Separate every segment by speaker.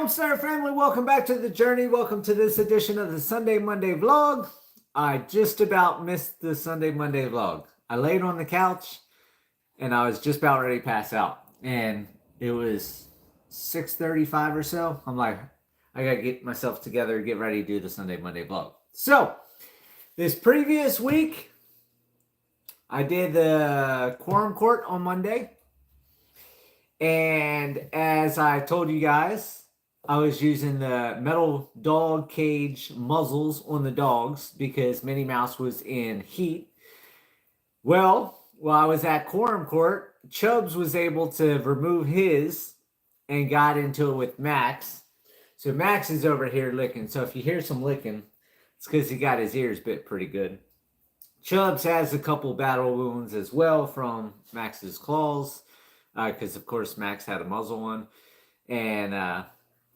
Speaker 1: Homesteader family, welcome back to the journey. Welcome to this edition of the Sunday Monday vlog. I just about missed the Sunday Monday vlog. I laid on the couch and I was just about ready to pass out. And it was 6:35 or so. I'm like, I gotta get myself together, get ready to do the Sunday Monday vlog. So, this previous week, I did the quorum court on Monday. And as I told you guys, I was using the metal dog cage muzzles on the dogs because Minnie Mouse was in heat. Well, while I was at quorum court, Chubbs was able to remove his and got into it with Max. So Max is over here licking. So if you hear some licking, it's because he got his ears bit pretty good. Chubbs has a couple battle wounds as well from Max's claws. Because, of course, Max had a muzzle on. And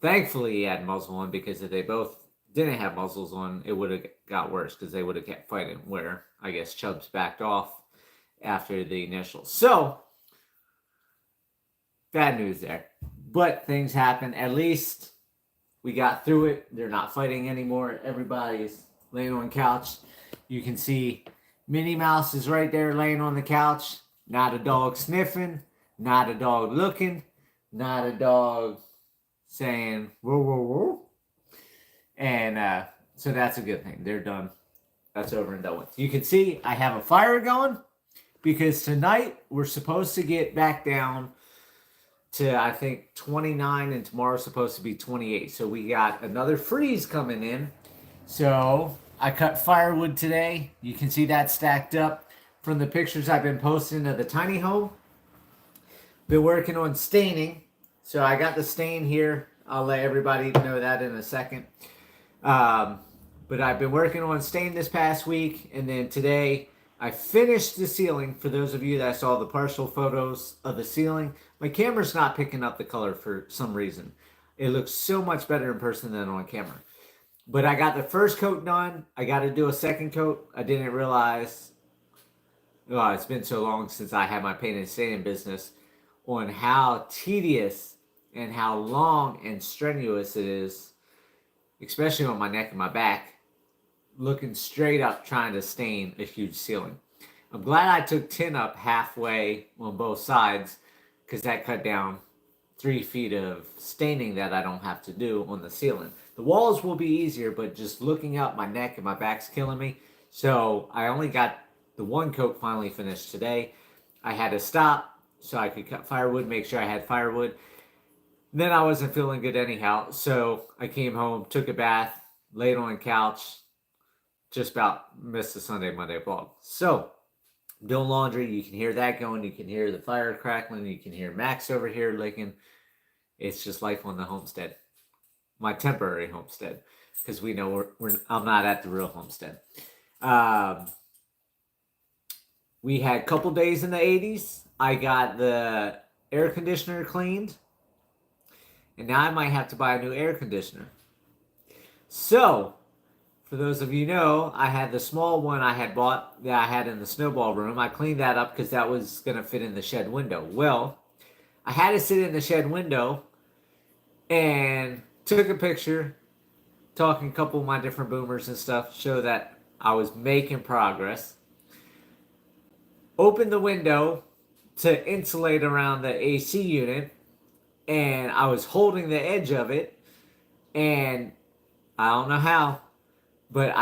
Speaker 1: thankfully he had a muzzle on, because if they both didn't have muzzles on, it would have got worse because they would have kept fighting, where I guess Chubbs backed off after the initial. So, bad news there. But things happen. At least we got through it. They're not fighting anymore. Everybody's laying on the couch. You can see Minnie Mouse is right there laying on the couch. Not a dog sniffing. Not a dog looking, not a dog saying, whoa, whoa, whoa. And so that's a good thing. They're done. That's over and done with. You can see I have a fire going because tonight we're supposed to get back down to, I think, 29, and tomorrow's supposed to be 28. So we got another freeze coming in. So I cut firewood today. You can see that stacked up from the pictures I've been posting of the tiny home. Been working on staining, so I got the stain here. I'll let everybody know that in a second. But I've been working on stain this past week, and then today I finished the ceiling. For those of you that saw the partial photos of the ceiling, my camera's not picking up the color for some reason. It looks so much better in person than on camera. But I got the first coat done. I got to do a second coat. I didn't realize, well, it's been so long since I had my paint and staining business, on how tedious and how long and strenuous it is, especially on my neck and my back, looking straight up trying to stain a huge ceiling. I'm glad I took tin up halfway on both sides, because that cut down 3 feet of staining that I don't have to do on the ceiling. The walls will be easier, but just looking up, my neck and my back's killing me. So I only got the one coat finally finished today. I had to stop so I could cut firewood, make sure I had firewood. Then I wasn't feeling good anyhow, so I came home, took a bath, laid on the couch, just about missed the Sunday Monday vlog. So, doing laundry, you can hear that going, you can hear the fire crackling, you can hear Max over here licking. It's just life on the homestead. My temporary homestead, because we know I'm not at the real homestead. We had a couple days in the 80s. I got the air conditioner cleaned, and now I might have to buy a new air conditioner. So, for those of you who know, I had the small one I had bought that I had in the snowball room. I cleaned that up because that was going to fit in the shed window. Well, I had to sit in the shed window and took a picture, talking a couple of my different boomers and stuff, show that I was making progress. Opened the window to insulate around the AC unit, and I was holding the edge of it, and I don't know how, but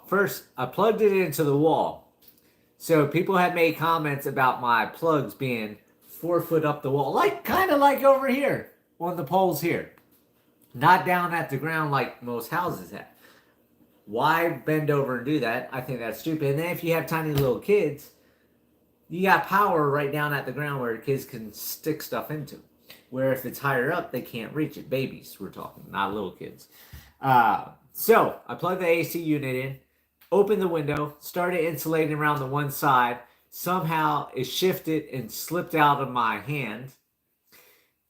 Speaker 1: first I plugged it into the wall. So people had made comments about my plugs being 4 foot up the wall, kind of like over here on the poles here, not down at the ground like most houses have. Why bend over and do that? I think that's stupid. And then if you have tiny little kids, you got power right down at the ground where kids can stick stuff into. Where if it's higher up, they can't reach it. Babies, we're talking, not little kids. So I plugged the AC unit in, opened the window, started insulating around the one side. Somehow it shifted and slipped out of my hand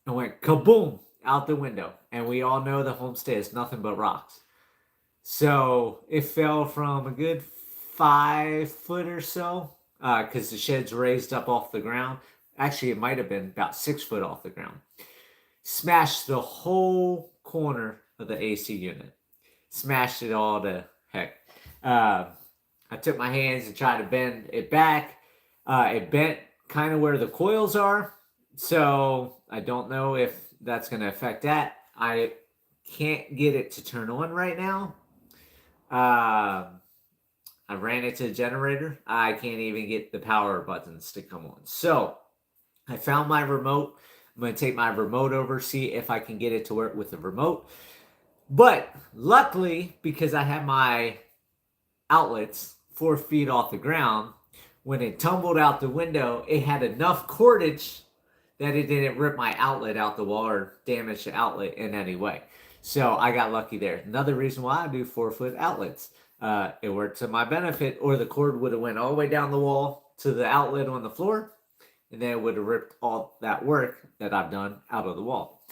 Speaker 1: and went kaboom out the window. And we all know the homestead is nothing but rocks. So it fell from a good 5 foot or so, because the shed's raised up off the ground. Actually, it might have been about 6 foot off the ground. Smashed the whole corner of the AC unit. Smashed it all to heck. I took my hands and tried to bend it back. It bent kind of where the coils are. So I don't know if that's going to affect that. I can't get it to turn on right now. I ran it to the generator. I can't even get the power buttons to come on. So I found my remote. I'm going to take my remote over, see if I can get it to work with the remote. But luckily, because I have my outlets 4 feet off the ground, when it tumbled out the window, it had enough cordage that it didn't rip my outlet out the wall or damage the outlet in any way. So I got lucky there. Another reason why I do 4-foot outlets. It worked to my benefit, or the cord would have went all the way down the wall to the outlet on the floor, and then it would have ripped all that work that I've done out of the wall.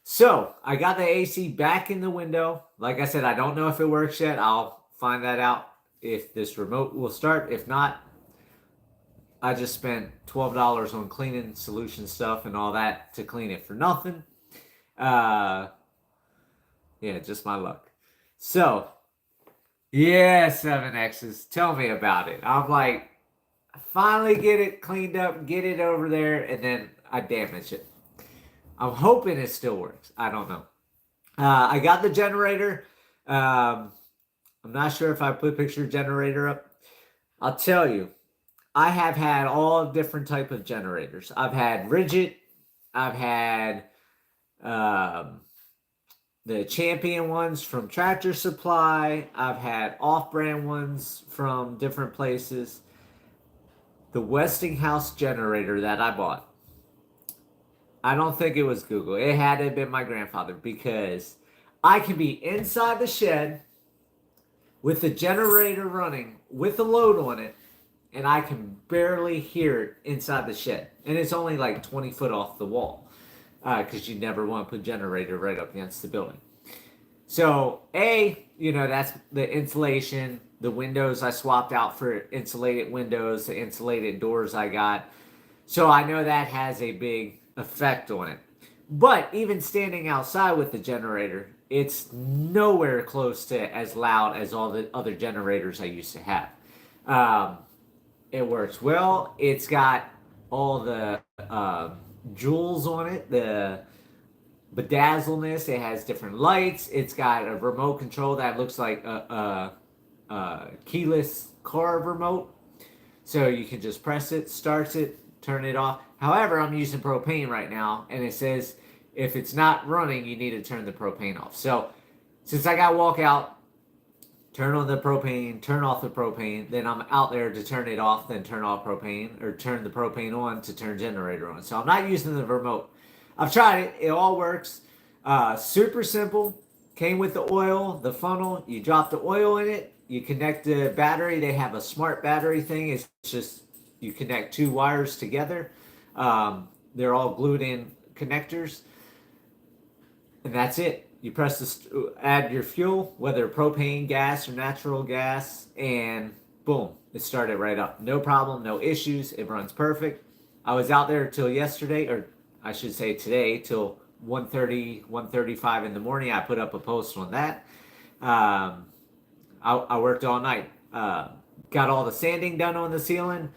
Speaker 1: So I got the AC back in the window. Like I said, I don't know if it works yet. I'll find that out if this remote will start. If not, I just spent $12 on cleaning solution stuff and all that to clean it for nothing. Yeah, just my luck. So, yeah, 7Xs. Tell me about it. I'm like, finally get it cleaned up, get it over there, and then I damage it. I'm hoping it still works. I don't know. I got the generator. I'm not sure if I put a picture of generator up. I'll tell you, I have had all different type of generators. I've had rigid. I've had the Champion ones from Tractor Supply. I've had off-brand ones from different places. The Westinghouse generator that I bought, I don't think it was Google. It had to have been my grandfather, because I can be inside the shed with the generator running with the load on it, and I can barely hear it inside the shed. And it's only like 20 foot off the wall, because you never want to put a generator right up against the building. So, that's the insulation. The windows I swapped out for insulated windows, the insulated doors I got. So I know that has a big effect on it. But even standing outside with the generator, it's nowhere close to as loud as all the other generators I used to have. It works well. It's got all the jewels on it, the bedazzleness. It has different lights. It's got a remote control that looks like a keyless car remote. So you can just press it, starts it, turn it off. However, I'm using propane right now, and it says if it's not running, you need to turn the propane off. So since I got to walk out, turn on the propane, turn off the propane, then I'm out there to turn it off, then turn off propane, or turn the propane on to turn generator on. So I'm not using the remote. I've tried it. It all works. Super simple. Came with the oil, the funnel. You drop the oil in it. You connect the battery. They have a smart battery thing. It's just you connect 2 wires together. They're all glued in connectors. And that's it. You press add your fuel, whether propane, gas, or natural gas, and boom, it started right up. No problem, no issues. It runs perfect. I was out there till yesterday, or I should say today, till 1:35 in the morning. I put up a post on that. I worked all night. Got all the sanding done on the ceiling.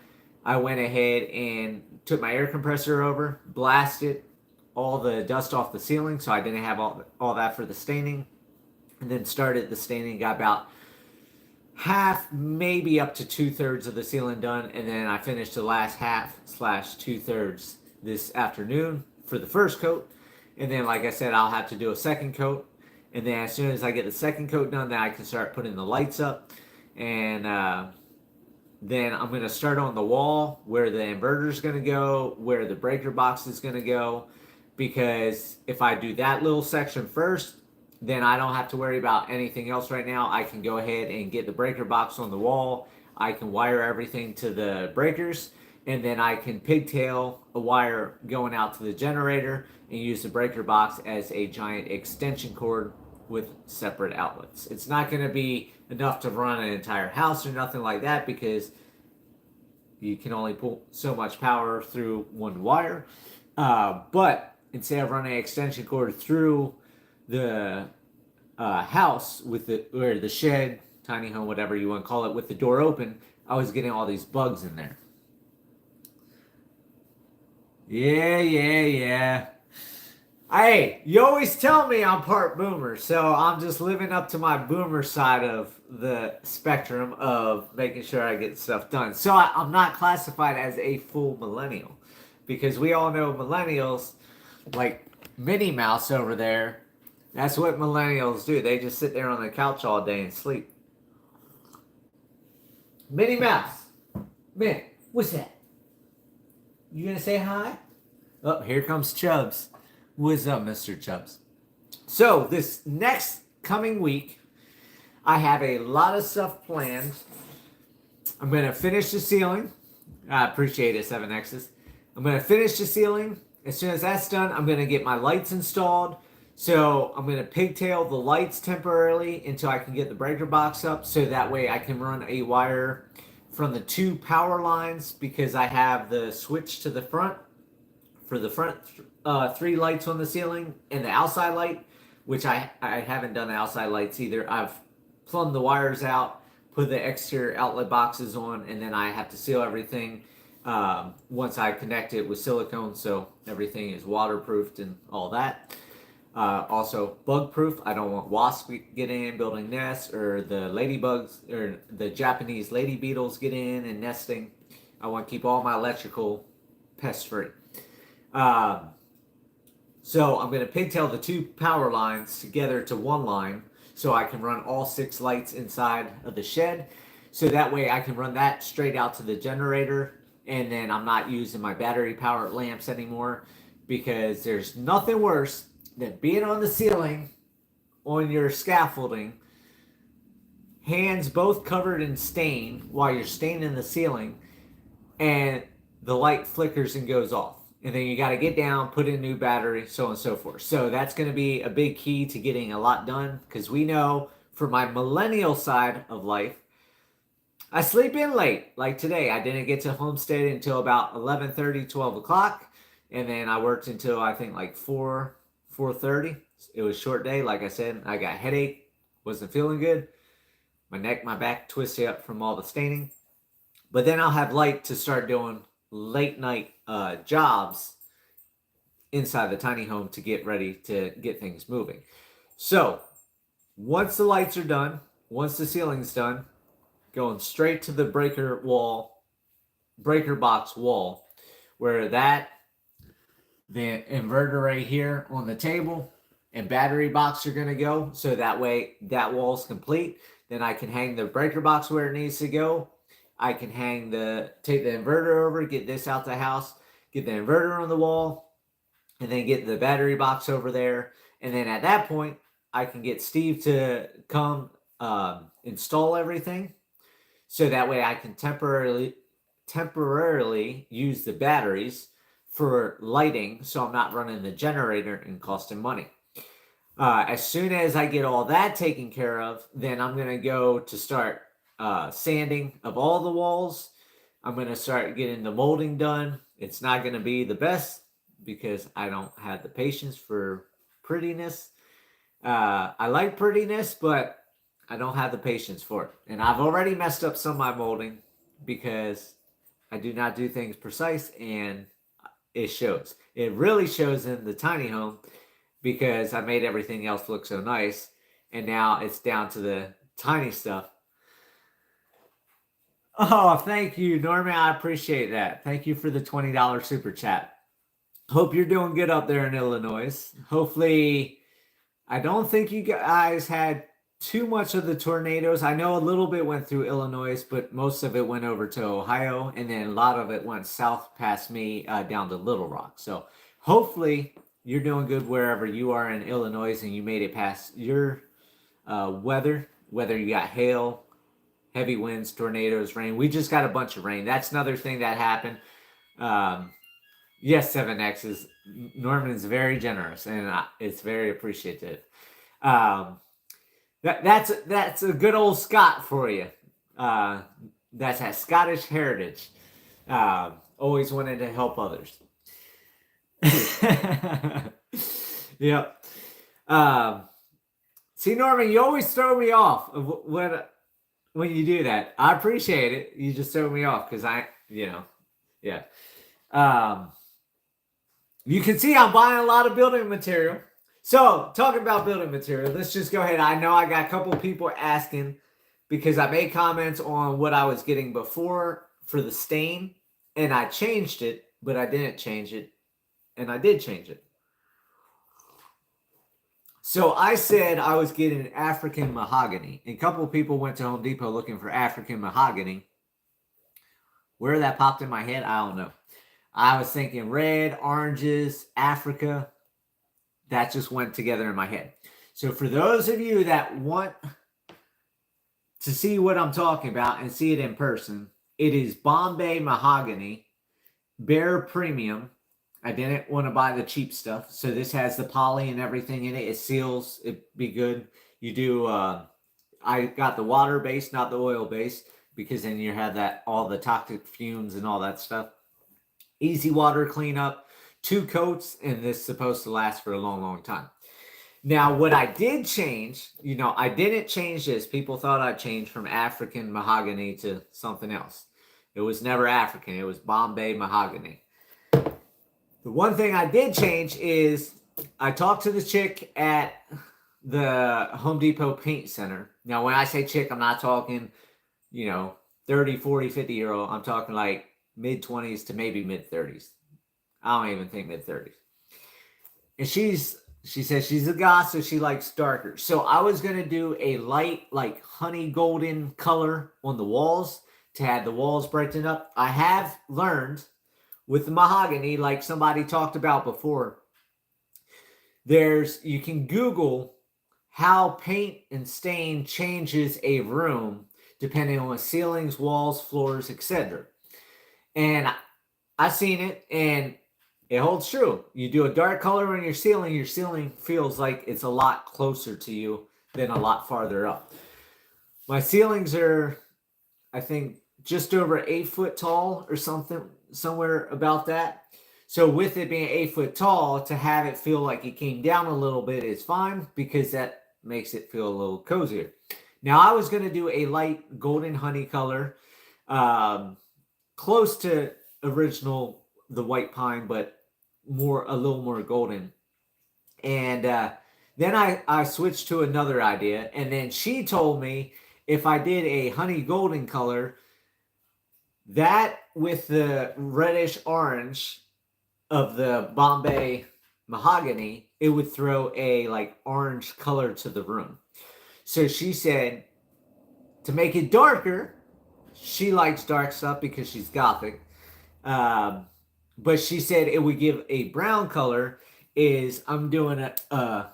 Speaker 1: I went ahead and took my air compressor over, blasted all the dust off the ceiling, so I didn't have all that for the staining. And then started the staining, got about half, maybe up to 2/3 of the ceiling done. And then I finished the last half / 2/3 this afternoon for the first coat. And then, like I said, I'll have to do a second coat. And then as soon as I get the second coat done, then I can start putting the lights up. And then I'm going to start on the wall where the inverter is going to go, where the breaker box is going to go. Because if I do that little section first, then I don't have to worry about anything else right now. I can go ahead and get the breaker box on the wall. I can wire everything to the breakers. And then I can pigtail a wire going out to the generator and use the breaker box as a giant extension cord with separate outlets. It's not going to be enough to run an entire house or nothing like that, because you can only pull so much power through one wire. But instead of running an extension cord through the house with or the shed, tiny home, whatever you want to call it, with the door open, I was getting all these bugs in there. Yeah. Hey, you always tell me I'm part boomer, so I'm just living up to my boomer side of the spectrum of making sure I get stuff done. So I'm not classified as a full millennial, because we all know millennials, like Minnie Mouse over there, that's what millennials do. They just sit there on the couch all day and sleep. Minnie Mouse. Minnie, what's that? You gonna say hi? Oh, here comes Chubbs. What's up, Mr. Chubbs? So this next coming week, I have a lot of stuff planned. I'm gonna finish the ceiling. I appreciate it, 7Xs. I'm gonna finish the ceiling. As soon as that's done, I'm gonna get my lights installed. So I'm gonna pigtail the lights temporarily until I can get the breaker box up, so that way I can run a wire from the 2 power lines, because I have the switch to the front for the front 3 lights on the ceiling and the outside light, which I haven't done the outside lights either. I've plumbed the wires out, put the exterior outlet boxes on, and then I have to seal everything once I connect it with silicone, so everything is waterproofed and all that. Also bug proof. I don't want wasps getting in, building nests, or the ladybugs or the Japanese lady beetles get in and nesting. I want to keep all my electrical pest free. So I'm going to pigtail the 2 power lines together to 1 line, so I can run all 6 lights inside of the shed. So that way I can run that straight out to the generator, and then I'm not using my battery powered lamps anymore, because there's nothing worse than being on the ceiling on your scaffolding, hands both covered in stain while you're staining the ceiling, and the light flickers and goes off. And then you got to get down, put in new battery, so on and so forth. So that's going to be a big key to getting a lot done, because we know for my millennial side of life, I sleep in late. Like today, I didn't get to Homestead until about 11:30, 12 o'clock. And then I worked until I think like 4:30. It was a short day. Like I said, I got a headache, wasn't feeling good. My neck, my back twisted up from all the staining. But then I'll have light to start doing late night jobs inside the tiny home to get ready to get things moving. So once the lights are done, once the ceiling's done, going straight to the breaker box wall, where the inverter right here on the table and battery box are going to go. So that way that wall's complete. Then I can hang the breaker box where it needs to go. I can take the inverter over, get this out the house, get the inverter on the wall, and then get the battery box over there. And then at that point, I can get Steve to come install everything. So that way I can temporarily use the batteries for lighting, so I'm not running the generator and costing money. As soon as I get all that taken care of, then I'm going to go to start sanding of all the walls. I'm going to start getting the molding done. It's not going to be the best, because I don't have the patience for prettiness. I like prettiness, but I don't have the patience for it. And I've already messed up some of my molding, because I do not do things precise, and it shows. It really shows in the tiny home, because I made everything else look so nice, and now it's down to the tiny stuff. Oh, thank you, Norman. I appreciate that. Thank you for the $20 super chat. Hope you're doing good up there in Illinois. Hopefully, I don't think you guys had too much of the tornadoes. I know a little bit went through Illinois, but most of it went over to Ohio, and then a lot of it went south past me down to Little Rock. So hopefully you're doing good wherever you are in Illinois, and you made it past your weather, whether you got hail, heavy winds, tornadoes, rain. We just got a bunch of rain. That's another thing that happened. Yes, 7X Norman's very generous, and it's very appreciative. That's a good old Scot for you. That's that Scottish heritage. Always wanted to help others. Yep. See, Norman, you always throw me off when you do that. I appreciate it. You just throw me off because yeah. You can see I'm buying a lot of building material. So, talking about building material, let's just go ahead. I know I got a couple of people asking because I made comments on what I was getting before for the stain, and I changed it, but I didn't change it, and I did change it. So I said I was getting African mahogany. And a couple of people went to Home Depot looking for African mahogany. Where that popped in my head, I don't know. I was thinking red, oranges, Africa. That just went together in my head. So for those of you that want to see what I'm talking about and see it in person, it is Bombay mahogany, Bare Premium. I didn't want to buy the cheap stuff. So this has the poly and everything in it. It seals. It'd be good. You do, I got the water base, not the oil base, because then you have that, all the toxic fumes and all that stuff. Easy water cleanup, 2 coats, and this is supposed to last for a long, long time. Now, what I did change, I didn't change this. People thought I changed from African mahogany to something else. It was never African. It was Bombay mahogany. The one thing I did change is I talked to the chick at the Home Depot Paint Center. Now, when I say chick, I'm not talking, 30, 40, 50-year-old. I'm talking like mid-20s to maybe mid-30s. I don't even think mid-30s. And she says she's a goth, so she likes darker. So I was going to do a light, like honey golden color on the walls to have the walls brighten up. I have learned with the mahogany, like somebody talked about before, you can Google how paint and stain changes a room depending on ceilings, walls, floors, etc. And I've seen it, and it holds true. You do a dark color on your ceiling feels like it's a lot closer to you than a lot farther up. My ceilings are, I think, just over 8 foot tall or something, somewhere about that. So with it being 8 foot tall, to have it feel like it came down a little bit is fine because that makes it feel a little cozier. Now I was going to do a light golden honey color, close to original, the white pine, but a little more golden. And then I switched to another idea, and then she told me if I did a honey golden color, that with the reddish orange of the Bombay mahogany, it would throw a like orange color to the room. So she said to make it darker, she likes dark stuff because she's gothic. But she said it would give a brown color. I'm doing a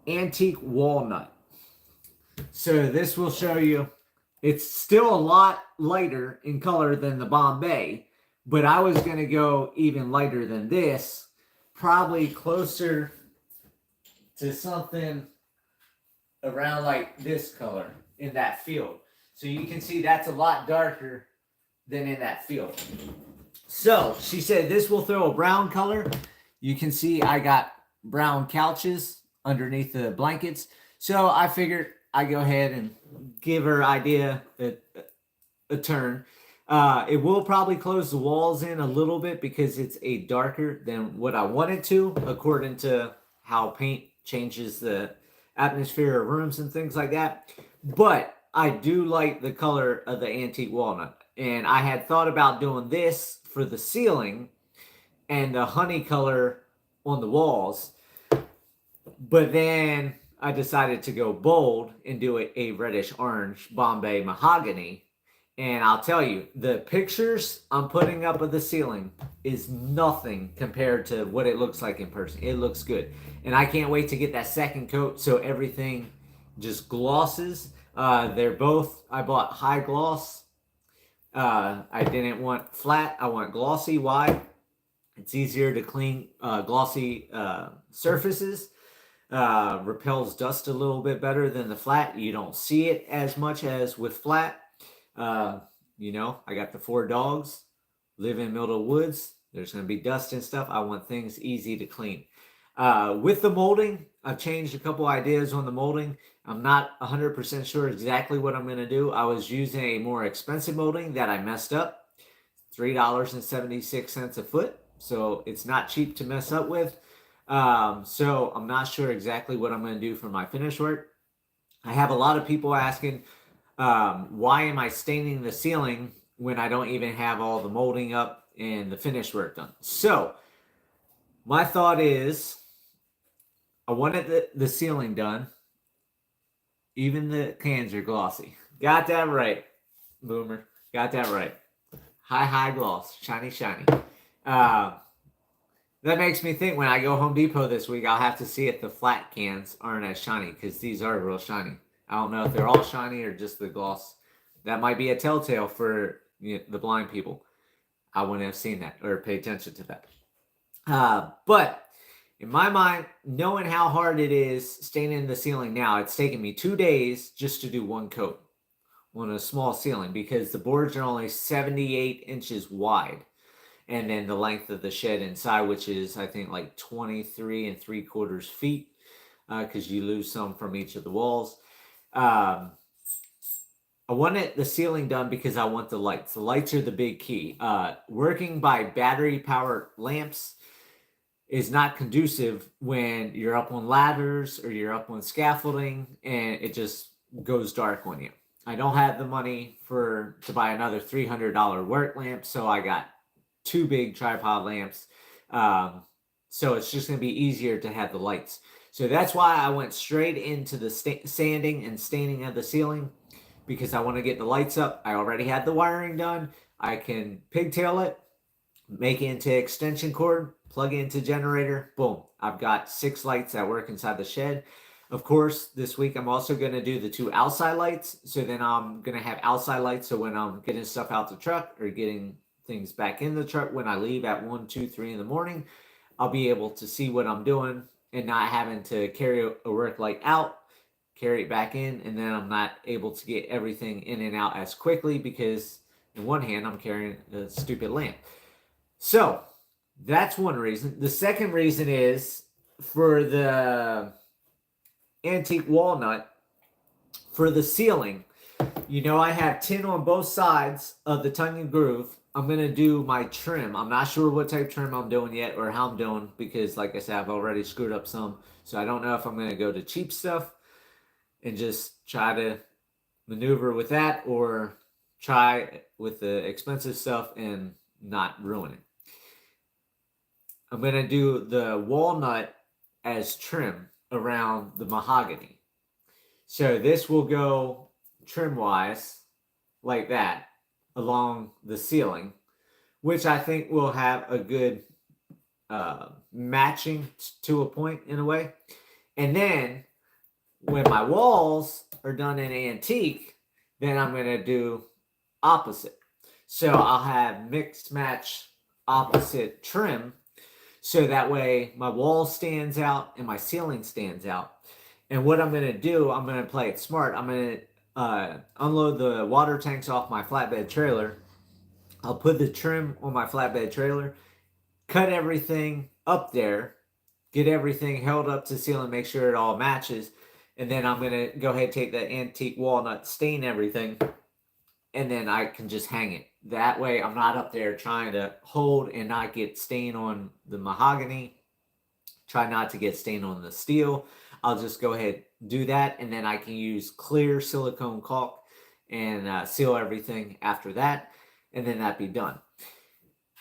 Speaker 1: antique walnut. So this will show you. It's still a lot lighter in color than the Bombay, but I was going to go even lighter than this, probably closer to something around like this color in that field. So you can see that's a lot darker than in that field. So she said this will throw a brown color. You can see I got brown couches underneath the blankets. So I figured I go ahead and give her idea a turn. It will probably close the walls in a little bit because it's a darker than what I wanted to, according to how paint changes the atmosphere of rooms and things like that. But I do like the color of the antique walnut. And I had thought about doing this for the ceiling and the honey color on the walls. But then I decided to go bold and do a reddish orange Bombay mahogany. And I'll tell you, the pictures I'm putting up of the ceiling is nothing compared to what it looks like in person. It looks good. And I can't wait to get that second coat so everything just glosses. They're both, I bought high gloss. I didn't want flat. I want glossy. Why? It's easier to clean glossy surfaces. Repels dust a little bit better than the flat. You don't see it as much as with flat. I got the 4 dogs, live in the middle of the woods. There's going to be dust and stuff. I want things easy to clean. With the molding, I've changed a couple ideas on the molding. I'm not 100% sure exactly what I'm going to do. I was using a more expensive molding that I messed up, $3.76 a foot. So it's not cheap to mess up with. So I'm not sure exactly what I'm going to do for my finish work. I have a lot of people asking, why am I staining the ceiling when I don't even have all the molding up and the finish work done? So my thought is, I wanted the ceiling done. Even the cans are glossy. Got that right, Boomer. Got that right. High gloss. Shiny, shiny. That makes me think when I go Home Depot this week, I'll have to see if the flat cans aren't as shiny, because these are real shiny. I don't know if they're all shiny or just the gloss. That might be a telltale for the blind people. I wouldn't have seen that or paid attention to that. But in my mind, knowing how hard it is staining the ceiling now, it's taken me 2 days just to do one coat on a small ceiling, because the boards are only 78 inches wide. And then the length of the shed inside, which is, I think, like 23 3/4 feet, because you lose some from each of the walls. I wanted the ceiling done because I want the lights. The lights are the big key. Working by battery-powered lamps is not conducive when you're up on ladders or you're up on scaffolding and it just goes dark on you. I don't have the money to buy another $300 work lamp, so I got 2 big tripod lamps. So it's just going to be easier to have the lights. So that's why I went straight into the sanding and staining of the ceiling, because I want to get the lights up. I already had the wiring done. I can pigtail it, make it into extension cord, plug it into generator. Boom. I've got 6 lights that work inside the shed. Of course, this week I'm also going to do the 2 outside lights. So then I'm going to have outside lights. So when I'm getting stuff out the truck or getting things back in the truck when I leave at 1, 2, 3 in the morning, I'll be able to see what I'm doing and not having to carry a work light out, carry it back in, and then I'm not able to get everything in and out as quickly because in one hand I'm carrying a stupid lamp. So that's one reason. The second reason is for the antique walnut for the ceiling. I have tin on both sides of the tongue and groove. I'm going to do my trim. I'm not sure what type of trim I'm doing yet or how I'm doing, because like I said, I've already screwed up some. So I don't know if I'm going to go to cheap stuff and just try to maneuver with that, or try with the expensive stuff and not ruin it. I'm going to do the walnut as trim around the mahogany. So this will go trim-wise like that along the ceiling, which I think will have a good matching to a point in a way. And then when my walls are done in antique, then I'm going to do opposite. So I'll have mix match opposite trim, so that way my wall stands out and my ceiling stands out. And what I'm going to do, I'm going to play it smart. I'm going to unload the water tanks off my flatbed trailer. I'll put the trim on my flatbed trailer, cut everything up there, get everything held up to the ceiling, make sure it all matches. And then I'm going to go ahead and take the antique walnut, stain everything, and then I can just hang it. That way I'm not up there trying to hold and not get stain on the mahogany. Try not to get stain on the steel. I'll just go ahead and do that, and then I can use clear silicone caulk and seal everything after that, and then that'd be done.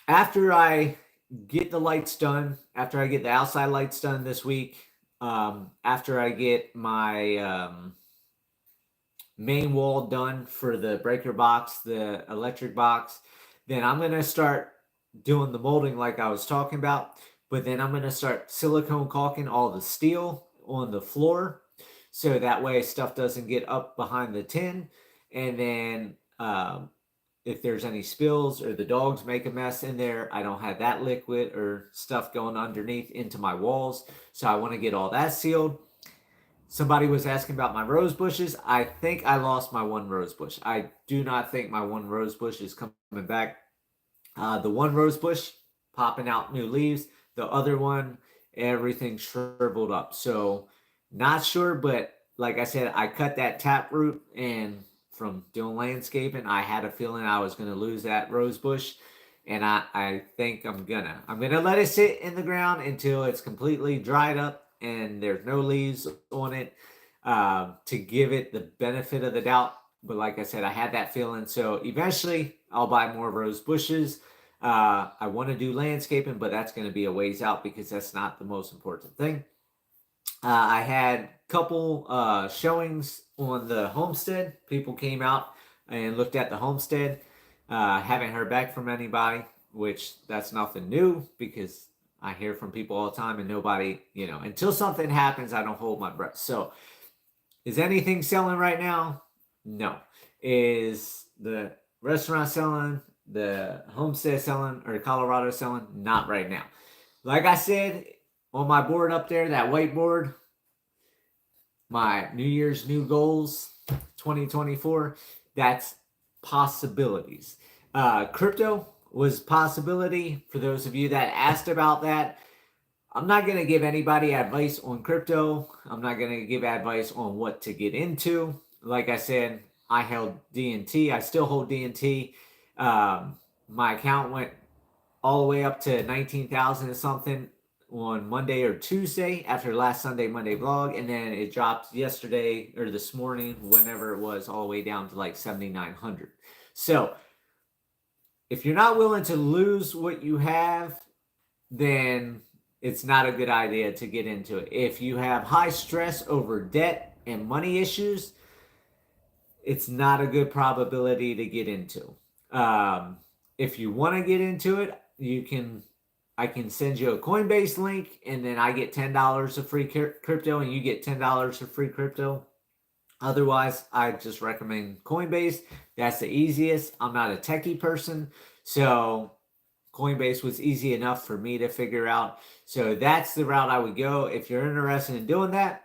Speaker 1: After I get the lights done, after I get the outside lights done this week, after I get my main wall done for the breaker box, the electric box, then I'm going to start doing the molding like I was talking about. But then I'm going to start silicone caulking all the steel on the floor, so that way stuff doesn't get up behind the tin. And then if there's any spills or the dogs make a mess in there, I don't have that liquid or stuff going underneath into my walls. So I want to get all that sealed. Somebody was asking about my rose bushes. I think I lost my one rose bush. I do not think my one rose bush is coming back. The one rose bush popping out new leaves. The other one everything shriveled up. So not sure, but like I said, I cut that taproot, and from doing landscaping, I had a feeling I was going to lose that rose bush, and I think I'm gonna let it sit in the ground until it's completely dried up and there's no leaves on it, to give it the benefit of the doubt. But like I said, I had that feeling, so eventually I'll buy more rose bushes. I want to do landscaping, but that's going to be a ways out because that's not the most important thing. I had a couple showings on the homestead. People came out and looked at the homestead. Haven't heard back from anybody, which that's nothing new because I hear from people all the time and nobody, until something happens, I don't hold my breath. So, is anything selling right now? No. Is the restaurant selling? The homestead selling? Or Colorado selling? Not right now. Like I said, on my board up there, that whiteboard, my New Year's new goals 2024, that's possibilities. Crypto was possibility for those of you that asked about that. I'm not going to give anybody advice on crypto. I'm not going to give advice on what to get into. Like I said, I held DNT. I still hold DNT. My account went all the way up to 19,000 or something on Monday or Tuesday after last Sunday Monday vlog, and then it dropped yesterday or this morning, whenever it was, all the way down to like 7,900. So if you're not willing to lose what you have, then it's not a good idea to get into it. If you have high stress over debt and money issues, it's not a good probability to get into. If you want to get into it, I can send you a Coinbase link, and then I get $10 of free crypto, and you get $10 of free crypto. Otherwise, I just recommend Coinbase. That's the easiest. I'm not a techie person, so Coinbase was easy enough for me to figure out. So that's the route I would go. If you're interested in doing that,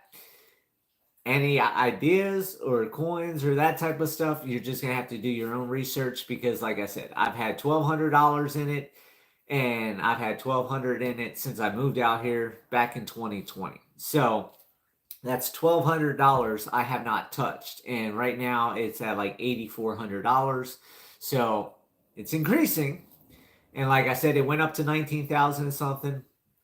Speaker 1: any ideas or coins or that type of stuff, you're just going to have to do your own research because, like I said, I've had $1,200 in it, and I've had $1,200 in it since I moved out here back in 2020. So that's $1,200 I have not touched. And right now it's at like $8,400. So it's increasing. And like I said, it went up to 19,000 or something.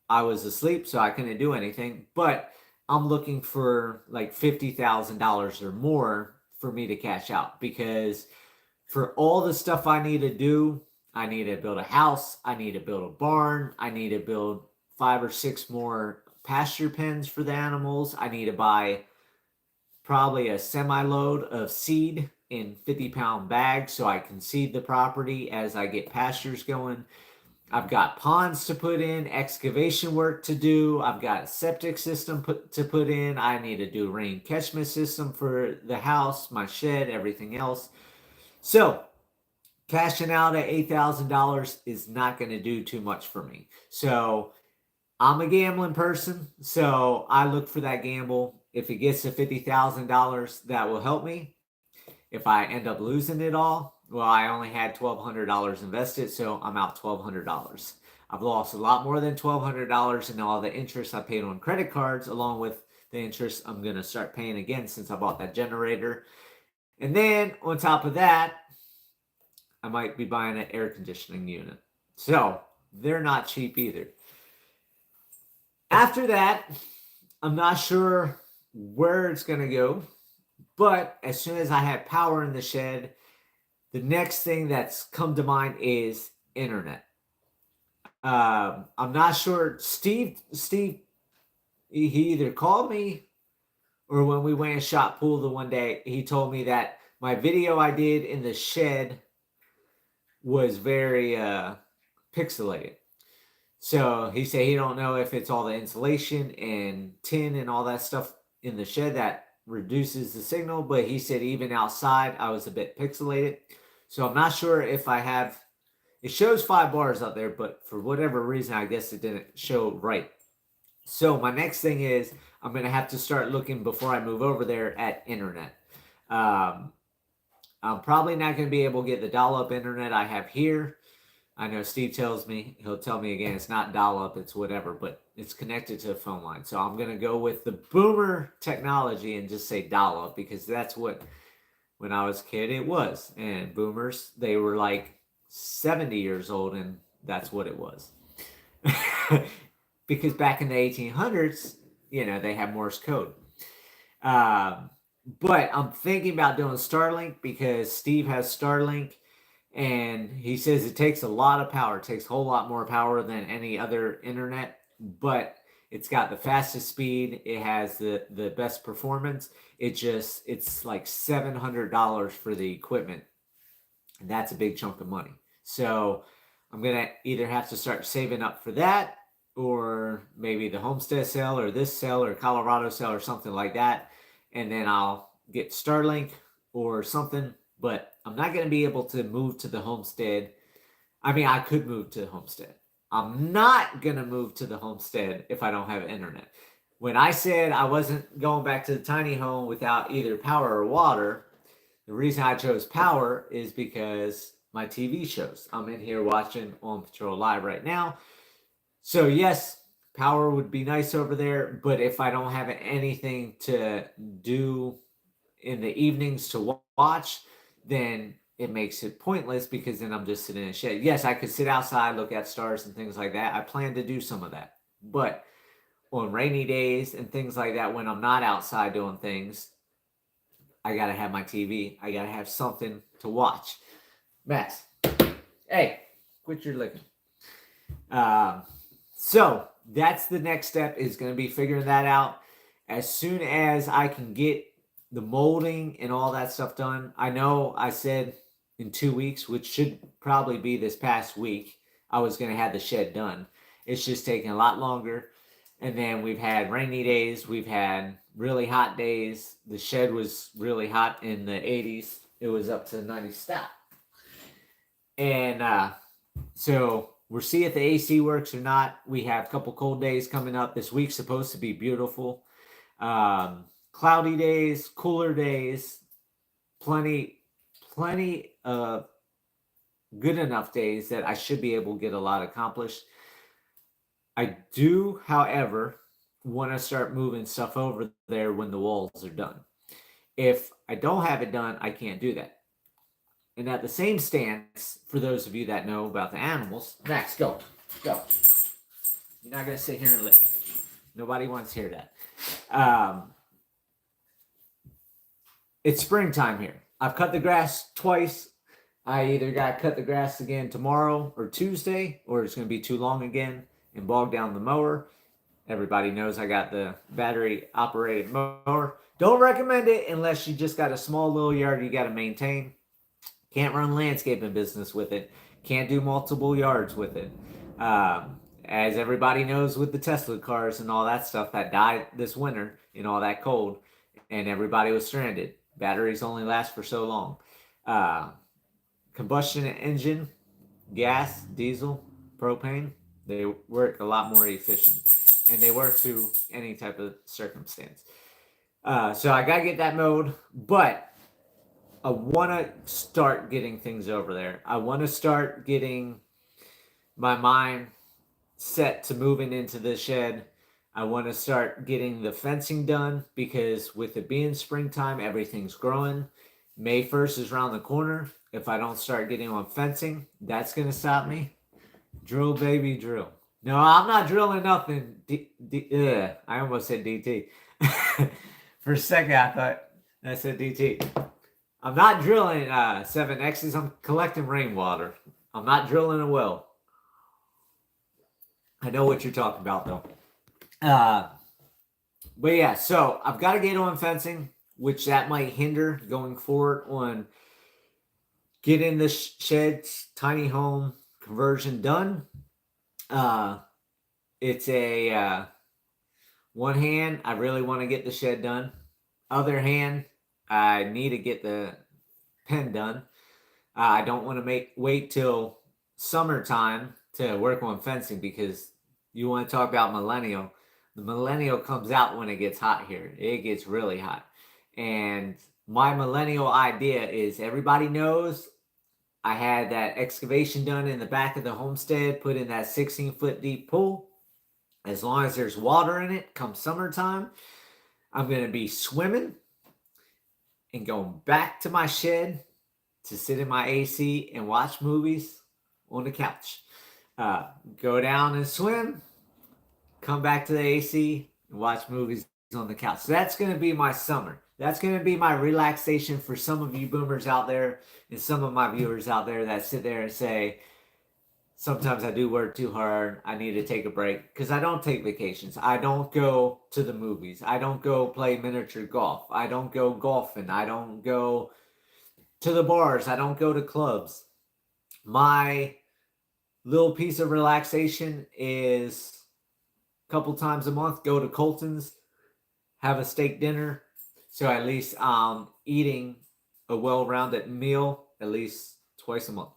Speaker 1: I was asleep, so I couldn't do anything. But I'm looking for like $50,000 or more for me to cash out, because for all the stuff I need to do, I need to build a house, I need to build a barn, I need to build 5 or 6 more pasture pens for the animals, I need to buy probably a semi-load of seed in 50-pound bags so I can seed the property as I get pastures going. I've got ponds to put in, excavation work to do. I've got a septic system to put in. I need to do a rain catchment system for the house, my shed, everything else. So cashing out at $8,000 is not going to do too much for me. So I'm a gambling person, so I look for that gamble. If it gets to $50,000, that will help me. If I end up losing it all, well, I only had $1,200 invested, so I'm out $1,200. I've lost a lot more than $1,200 in all the interest I paid on credit cards, along with the interest I'm going to start paying again since I bought that generator. And then on top of that, I might be buying an air conditioning unit. So they're not cheap either. After that, I'm not sure where it's going to go, but as soon as I have power in the shed, the next thing that's come to mind is internet. I'm not sure. Steve, he either called me or when we went and shot pool the one day, he told me that my video I did in the shed was very pixelated. So he said he don't know if it's all the insulation and tin and all that stuff in the shed that reduces the signal, but he said even outside I was a bit pixelated. So I'm not sure if I have, it shows 5 bars out there, but for whatever reason, I guess it didn't show right. So my next thing is I'm going to have to start looking before I move over there at internet. I'm probably not going to be able to get the dial-up internet I have here. I know Steve tells me, he'll tell me again, it's not dial-up, it's whatever, but it's connected to a phone line. So I'm going to go with the boomer technology and just say dial-up, because that's what, when I was a kid, it was. And boomers, they were like 70 years old, and that's what it was. Because back in the 1800s, they had Morse code. But I'm thinking about doing Starlink because Steve has Starlink, and he says it takes a lot of power. It takes a whole lot more power than any other internet, but it's got the fastest speed. It has the best performance. It's like $700 for the equipment, and that's a big chunk of money. So I'm gonna either have to start saving up for that, or maybe the Homestead sale, or this sale, or Colorado sale, or something like that, and then I'll get Starlink or something. But I'm not going to be able to move to the Homestead. I mean, I could move to the Homestead. I'm not going to move to the Homestead if I don't have internet. When I said I wasn't going back to the tiny home without either power or water, the reason I chose power is because my TV shows. I'm in here watching On Patrol Live right now. So yes, power would be nice over there, but if I don't have anything to do in the evenings to watch, then it makes it pointless, because then I'm just sitting in a shed. Yes, I could sit outside, look at stars and things like that. I plan to do some of that. But on rainy days and things like that, when I'm not outside doing things, I got to have my TV. I got to have something to watch. Max, hey, quit your licking. So that's the next step, is going to be figuring that out. As soon as I can get the molding and all that stuff done. I know I said in 2 weeks, which should probably be this past week, I was going to have the shed done. It's just taking a lot longer. And then we've had rainy days. We've had really hot days. The shed was really hot in the 80s. It was up to 90 stop. And so we'll see if the AC works or not. We have a couple cold days coming up. This week's supposed to be beautiful. Cloudy days, cooler days, plenty of good enough days that I should be able to get a lot accomplished. I do, however, want to start moving stuff over there when the walls are done. If I don't have it done, I can't do that. And at the same stance, for those of you that know about the animals, Max, go. You're not going to sit here and lick. Nobody wants to hear that. It's springtime here. I've cut the grass twice. I either got to cut the grass again tomorrow or Tuesday, or it's going to be too long again and bog down the mower. Everybody knows I got the battery operated mower. Don't recommend it unless you just got a small little yard you got to maintain. Can't run landscaping business with it. Can't do multiple yards with it. As everybody knows with the Tesla cars and all that stuff that died this winter in all that cold, and everybody was stranded. Batteries only last for so long. Combustion engine, gas, diesel, propane, they work a lot more efficient. And they work through any type of circumstance. So I got to get that mowed. But I want to start getting things over there. I want to start getting my mind set to moving into the shed. I want to start getting the fencing done, because with it being springtime, everything's growing. May 1st is around the corner. If I don't start getting on fencing, that's going to stop me. Drill, baby, drill. No, I'm not drilling nothing. I almost said DT. For a second, I thought I said DT. I'm not drilling 7Xs. I'm collecting rainwater. I'm not drilling a well. I know what you're talking about, though. But yeah, so I've got to get on fencing, which that might hinder going forward on getting the shed's tiny home conversion done. It's a one hand, I really want to get the shed done. Other hand, I need to get the pen done. I don't want to wait till summertime to work on fencing, because you want to talk about millennial. The millennial comes out when it gets hot here. It gets really hot. And my millennial idea is, everybody knows I had that excavation done in the back of the homestead, put in that 16-foot deep pool. As long as there's water in it, come summertime, I'm going to be swimming and going back to my shed to sit in my AC and watch movies on the couch. Go down and swim, come back to the AC and watch movies on the couch. So that's going to be my summer. That's going to be my relaxation for some of you boomers out there and some of my viewers out there that sit there and say, sometimes I do work too hard. I need to take a break, because I don't take vacations. I don't go to the movies. I don't go play miniature golf. I don't go golfing. I don't go to the bars. I don't go to clubs. My little piece of relaxation is a couple times a month, go to Colton's, have a steak dinner. So at least I'm eating a well-rounded meal at least twice a month.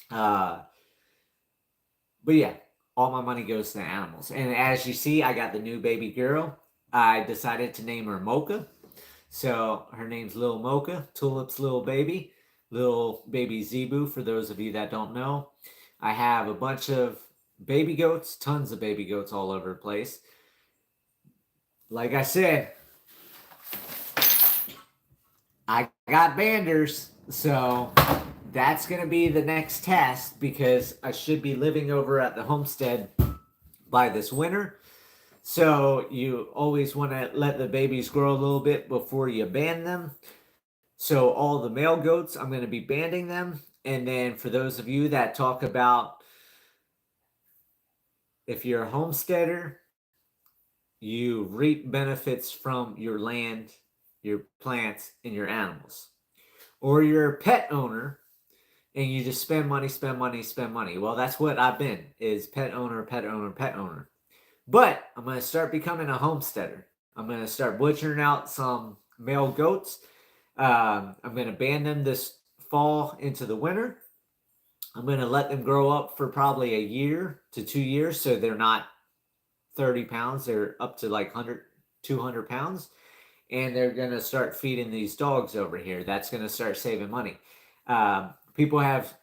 Speaker 1: But yeah, all my money goes to the animals. And as you see, I got the new baby girl. I decided to name her Mocha. So her name's Little Mocha, Tulip's little baby Zebu, for those of you that don't know. I have a bunch of baby goats, tons of baby goats all over the place. Like I said, I got banders, so that's going to be the next test, because I should be living over at the homestead by this winter. So you always want to let the babies grow a little bit before you band them. So all the male goats, I'm going to be banding them. And then for those of you that talk about, if you're a homesteader, you reap benefits from your land, your plants, and your animals. Or you're a pet owner and you just spend money, spend money, spend money. Well, that's what I've been, is pet owner, pet owner, pet owner. But I'm going to start becoming a homesteader. I'm going to start butchering out some male goats. I'm going to band them this fall into the winter. I'm going to let them grow up for probably a year to 2 years, so they're not 30 pounds. They're up to like 100, 200 pounds. And they're going to start feeding these dogs over here. That's going to start saving money. People have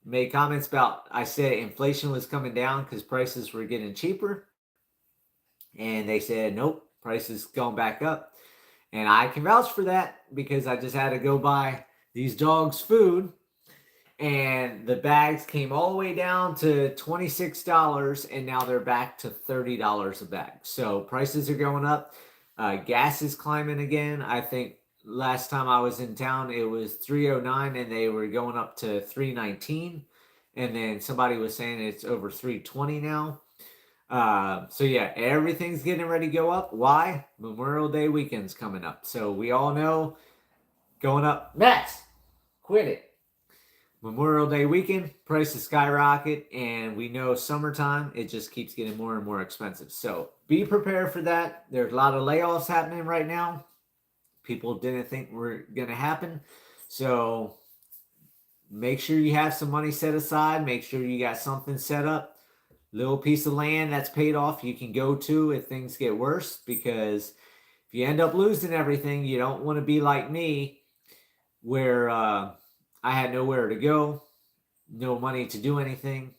Speaker 1: made comments about, I said inflation was coming down because prices were getting cheaper. And they said, nope, prices going back up. And I can vouch for that, because I just had to go buy these dogs food. And the bags came all the way down to $26, and now they're back to $30 a bag. So prices are going up. Gas is climbing again. I think last time I was in town, it was $3.09, and they were going up to $3.19. And then somebody was saying it's over $3.20 now. So yeah, everything's getting ready to go up. Why? Memorial Day weekend's coming up. So we all know, going up. Max, quit it. Memorial Day weekend, prices skyrocket, and we know summertime, it just keeps getting more and more expensive. So be prepared for that. There's a lot of layoffs happening right now. People didn't think were going to happen. So make sure you have some money set aside. Make sure you got something set up. Little piece of land that's paid off you can go to if things get worse, because if you end up losing everything, you don't want to be like me, where I had nowhere to go, no money to do anything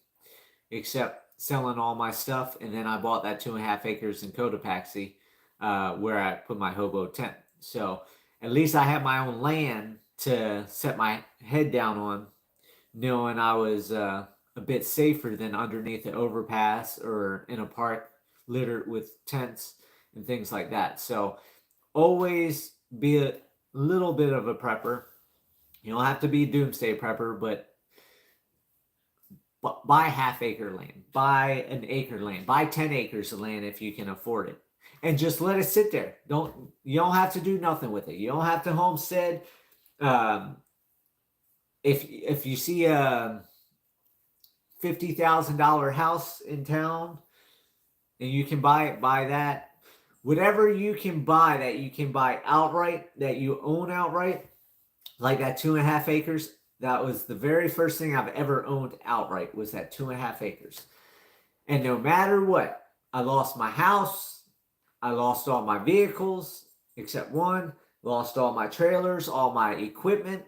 Speaker 1: except selling all my stuff. And then I bought that 2.5 acres in Cotopaxi, where I put my hobo tent. So at least I have my own land to set my head down on, knowing I was a bit safer than underneath the overpass or in a park littered with tents and things like that. So always be a little bit of a prepper. You don't have to be a doomsday prepper, but buy half-acre land, buy an acre land, buy 10 acres of land if you can afford it, and just let it sit there. You don't have to do nothing with it. You don't have to homestead. If you see a $50,000 house in town and you can buy it, buy that. Whatever you can buy that you can buy outright, that you own outright, like that 2.5 acres. That was the very first thing I've ever owned outright, was that 2.5 acres. And no matter what, I lost my house, I lost all my vehicles except one, lost all my trailers, all my equipment,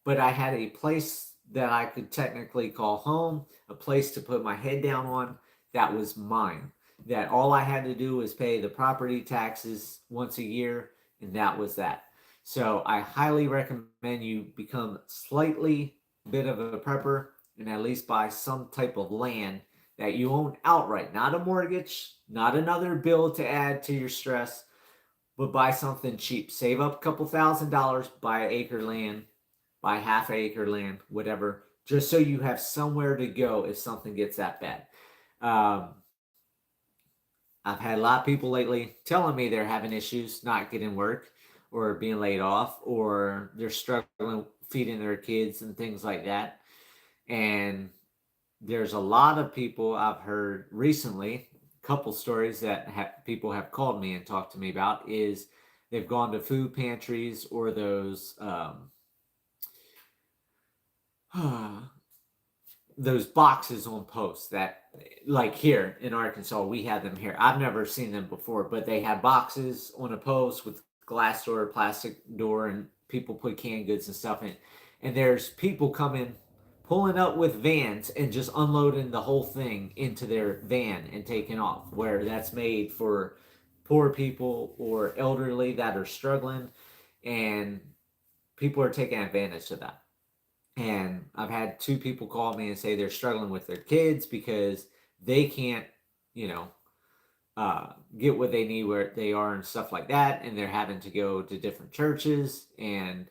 Speaker 1: but I had a place that I could technically call home, a place to put my head down on, that was mine. That all I had to do was pay the property taxes once a year, and that was that. So I highly recommend you become slightly bit of a prepper and at least buy some type of land that you own outright, not a mortgage, not another bill to add to your stress, but buy something cheap. Save up a couple $1,000, buy an acre land, buy half acre land, whatever, just so you have somewhere to go if something gets that bad. Um, I've had a lot of people lately telling me they're having issues not getting work or being laid off or they're struggling feeding their kids and things like that. And there's a lot of people I've heard recently, a couple stories that people have called me and talked to me about is they've gone to food pantries or those boxes on posts that, like here in Arkansas, we have them here. I've never seen them before, but they have boxes on a post with glass door, plastic door, and people put canned goods and stuff in. And there's people coming, pulling up with vans and just unloading the whole thing into their van and taking off, where that's made for poor people or elderly that are struggling, and people are taking advantage of that. And I've had two people call me and say they're struggling with their kids because they can't, you know, get what they need where they are and stuff like that. And they're having to go to different churches, and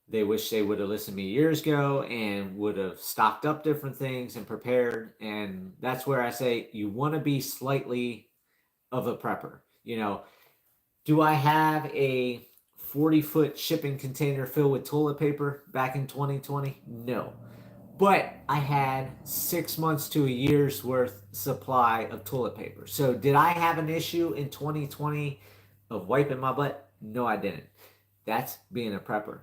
Speaker 1: they wish they would have listened to me years ago and would have stocked up different things and prepared. And that's where I say you want to be slightly of a prepper. You know, do I have a 40-foot shipping container filled with toilet paper back in 2020? No. But I had 6 months to a year's worth supply of toilet paper. So did I have an issue in 2020 of wiping my butt? No, I didn't. That's being a prepper.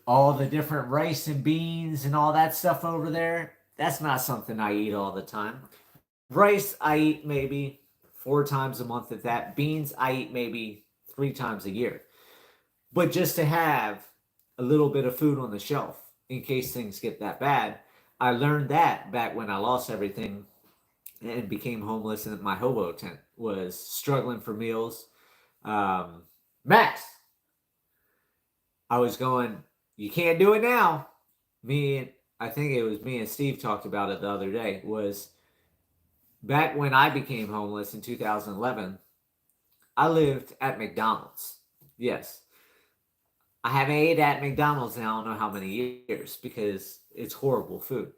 Speaker 1: All the different rice and beans and all that stuff over there, that's not something I eat all the time. Rice, I eat maybe 4 times a month at that. Beans, I eat maybe 3 times a year. But just to have a little bit of food on the shelf in case things get that bad, I learned that back when I lost everything and became homeless in my hobo tent, was struggling for meals. Max, I was going, you can't do it now. I think it was me and Steve talked about it the other day, was back when I became homeless in 2011, I lived at McDonald's. Yes. I haven't ate at McDonald's in I don't know how many years because it's horrible food.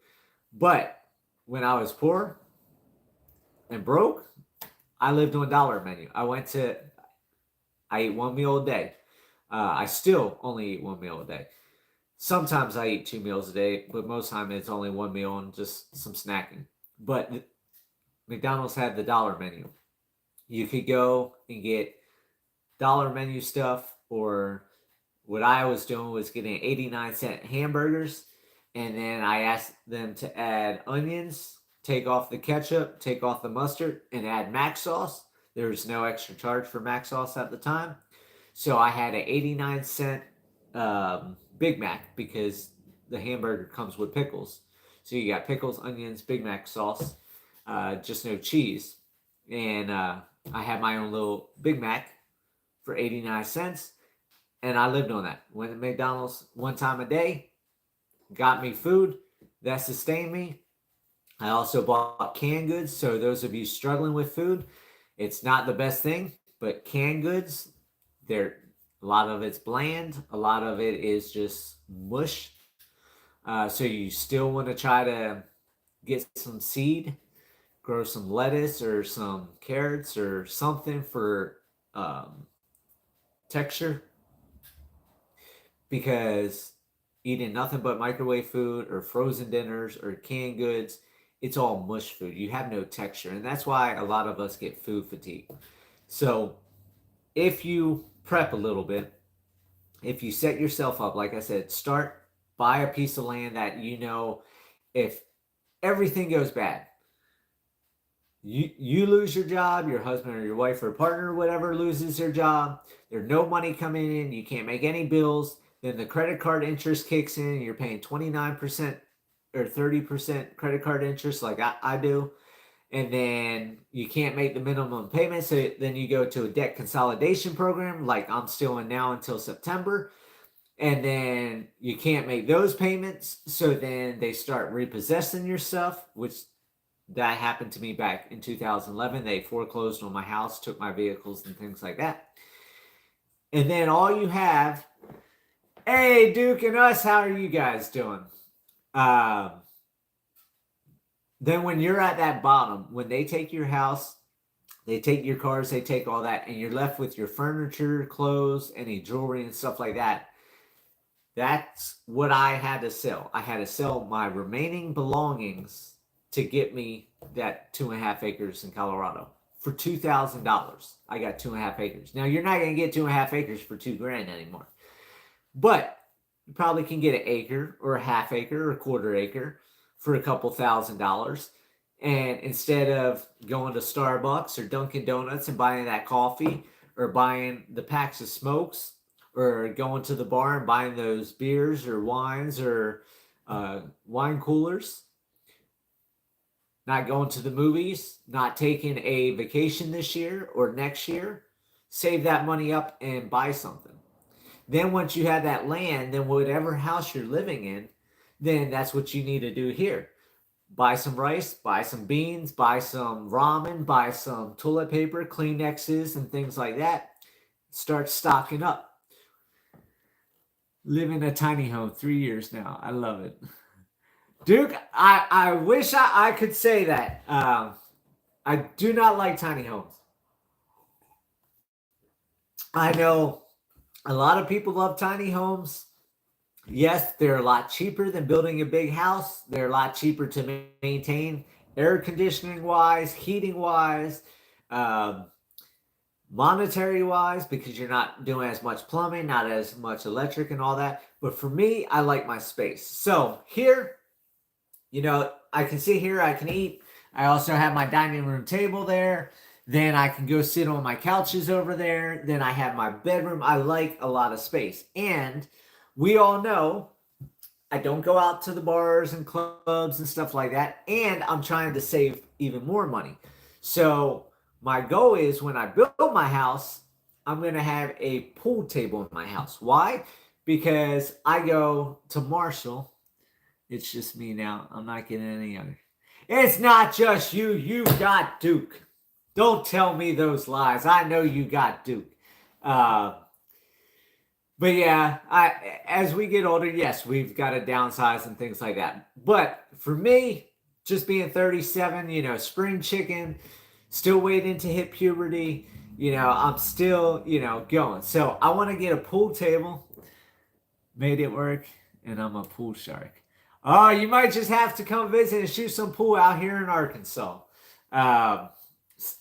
Speaker 1: But when I was poor and broke, I lived on dollar menu. I eat one meal a day. I still only eat one meal a day. Sometimes I eat 2 meals a day, but most of the time it's only one meal and just some snacking. But McDonald's had the dollar menu. You could go and get dollar menu stuff, or what I was doing was getting 89-cent hamburgers, and then I asked them to add onions, take off the ketchup, take off the mustard, and add mac sauce. There was no extra charge for mac sauce at the time. So I had an 89-cent Big Mac because the hamburger comes with pickles. So you got pickles, onions, Big Mac sauce, just no cheese. And I had my own little Big Mac for 89 cents. And I lived on that. Went to McDonald's 1 time a day, got me food that sustained me. I also bought canned goods. So those of you struggling with food, it's not the best thing, but canned goods, a lot of it's bland. A lot of it is just mush. So you still want to try to get some seed, grow some lettuce or some carrots or something for texture, because eating nothing but microwave food or frozen dinners or canned goods, it's all mush food. You have no texture, and that's why a lot of us get food fatigue. So if you prep a little bit, if you set yourself up, like I said, buy a piece of land that you know, if everything goes bad, you lose your job, your husband or your wife or partner or whatever loses their job, there's no money coming in, you can't make any bills, then the credit card interest kicks in, and you're paying 29% or 30% credit card interest like I do. And then you can't make the minimum payment. So then you go to a debt consolidation program like I'm still in now until September. And then you can't make those payments. So then they start repossessing your stuff, which that happened to me back in 2011. They foreclosed on my house, took my vehicles and things like that. And then all you have, hey, Duke and us, how are you guys doing? Then when you're at that bottom, when they take your house, they take your cars, they take all that, and you're left with your furniture, clothes, any jewelry and stuff like that. That's what I had to sell. I had to sell my remaining belongings to get me that 2.5 acres in Colorado for $2,000. I got 2.5 acres. Now you're not going to get 2.5 acres for $2,000 anymore, but you probably can get an acre or a half acre or a quarter acre for a couple $1,000. And instead of going to Starbucks or Dunkin' Donuts and buying that coffee or buying the packs of smokes or going to the bar and buying those beers or wines or wine coolers, not going to the movies, not taking a vacation this year or next year, save that money up and buy something. Then once you have that land, then whatever house you're living in, then that's what you need to do here. Buy some rice, buy some beans, buy some ramen, buy some toilet paper, Kleenexes, and things like that. Start stocking up. Live in a tiny home, 3 years now. I love it. Duke, I wish I could say that. I do not like tiny homes. I know a lot of people love tiny homes. Yes, they're a lot cheaper than building a big house. They're a lot cheaper to maintain, air conditioning wise, heating wise, monetary wise, because you're not doing as much plumbing, not as much electric and all that. But for me, I like my space. So here, you know, I can sit here, I can eat. I also have my dining room table there. Then I can go sit on my couches over there. Then I have my bedroom. I like a lot of space. And we all know I don't go out to the bars and clubs and stuff like that. And I'm trying to save even more money. So my goal is when I build my house, I'm going to have a pool table in my house. Why? Because I go to Marshall. It's just me now. I'm not getting any younger. It's not just you. You got Duke. Don't tell me those lies. I know you got Duke. But yeah, as we get older, yes, we've got to downsize and things like that. But for me, just being 37, you know, spring chicken, still waiting to hit puberty, you know, I'm still, you know, going. So I want to get a pool table. Made it work, and I'm a pool shark. Oh, you might just have to come visit and shoot some pool out here in Arkansas.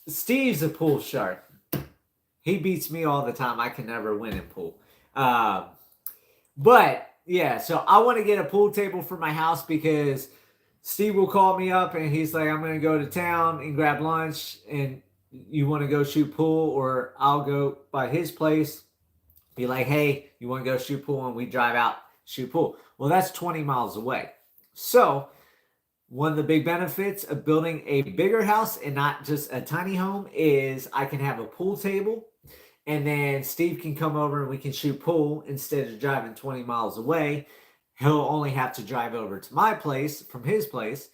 Speaker 1: Steve's a pool shark. He beats me all the time. I can never win in pool. But yeah, so I want to get a pool table for my house because Steve will call me up and he's like, I'm going to go to town and grab lunch and you want to go shoot pool, or I'll go by his place, be like, hey, you want to go shoot pool? And we drive out, shoot pool. Well, that's 20 miles away. So one of the big benefits of building a bigger house and not just a tiny home is I can have a pool table. And then Steve can come over and we can shoot pool instead of driving 20 miles away. He'll only have to drive over to my place from his place.